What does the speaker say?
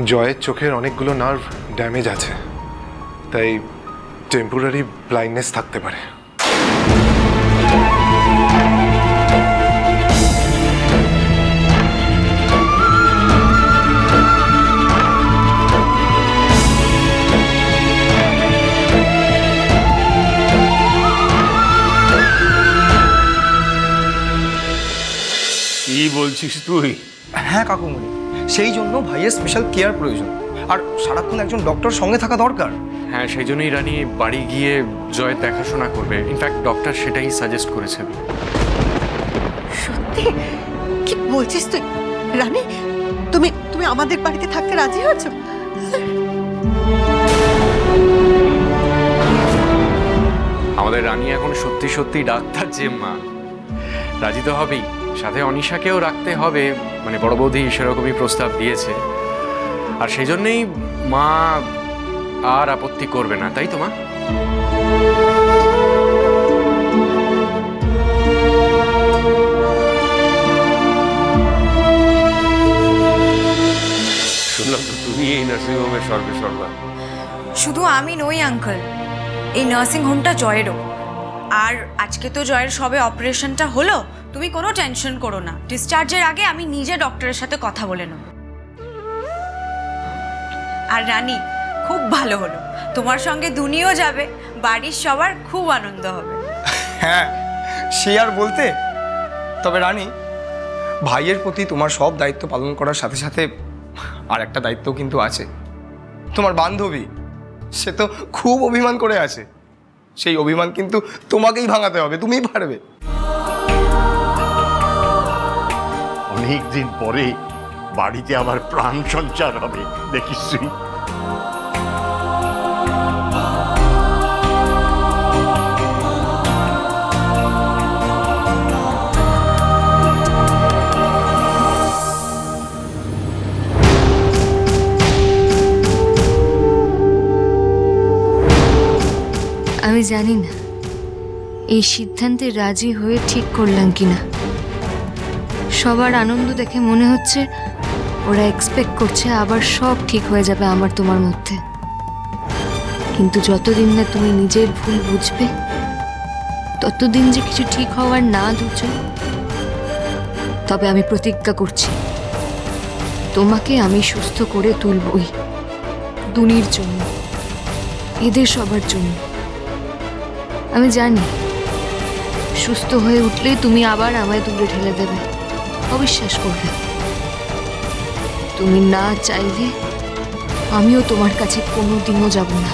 জয়ের চোখের অনেকগুলো নার্ভ ড্যামেজ আছে, তাই টেম্পোরারি ব্লাইন্ডনেস থাকতে পারে। কি বলছিস তুই? হ্যাঁ কাকুমণি, সেই জন্য ভাইয়ের স্পেশাল কেয়ার প্রয়োজন, আর সারাক্ষণ একজন ডক্টর সঙ্গে থাকা দরকার। হ্যাঁ, সেই জন্যই রানী বাড়ি গিয়ে জয়ের দেখাশোনা করবে। ইনফ্যাক্ট ডক্টর সেটাই সাজেস্ট করেছে। সত্যি? কি বলছিস তুই রানী? তুমি তুমি আমাদের বাড়িতে থাকতে রাজি হয়েছো? আমাদের রানী এখন সত্যি সত্যি ডাক্তার যে মা, রাজি তো হবেই। সাথে অনিশাকেও রাখতে হবে, মানে বড় বৌদি সেরকমই প্রস্তাব দিয়েছে। আর সেই জন্যেই মা আর আপত্তি করবে না, তাই তো মা? শুনলাম তো তুমি এই নার্সিংহোমের সর্বে সর্বা। শুধু আমি নই আঙ্কেল, এই নার্সিং হোমটা জয়েরও। আর আজকে তো জয়ের সবে অপারেশনটা হলো, তুমি কোনো টেনশন করো না। ডিসচার্জের আগে আমি নিজে ডক্টরের সাথে কথা বলে নেব। আর রানী, খুব ভালো হলো, তোমার সঙ্গে দুনিও যাবে, বাড়ির সবার খুব আনন্দ হবে। হ্যাঁ, সে আর বলতে। তবে রানী, ভাইয়ের প্রতি তোমার সব দায়িত্ব পালন করার সাথে সাথে আর একটা দায়িত্ব কিন্তু আছে। তোমার বান্ধবী, সে তো খুব অভিমান করে আছে। সেই অভিমান কিন্তু তোমাকেই ভাঙাতে হবে, তুমিই পারবে। অনেকদিন পরে বাড়িতে আবার প্রাণ সঞ্চার হবে, দেখিস তুই। আমি জানি না এই সিদ্ধান্তে রাজি হয়ে ঠিক করলাম কিনা। সবার আনন্দ দেখে মনে হচ্ছে ওরা এক্সপেক্ট করছে আবার সব ঠিক হয়ে যাবে আমার তোমার মধ্যে। কিন্তু যতদিন না তুমি নিজের ভুল বুঝবে, ততদিন যে কিছু ঠিক হওয়ার না দুজন। তবে আমি প্রতিজ্ঞা করছি, তোমাকে আমি সুস্থ করে তুলবই, দুনির জন্য, এদের সবার জন্য। আমি জানি সুস্থ হয়ে উঠলেই তুমি আবার আমায় দূরে ঠেলে দেবে, অবিশ্বাস করবে। তুমি না চাইলে আমিও তোমার কাছে কোনোদিনও যাব না।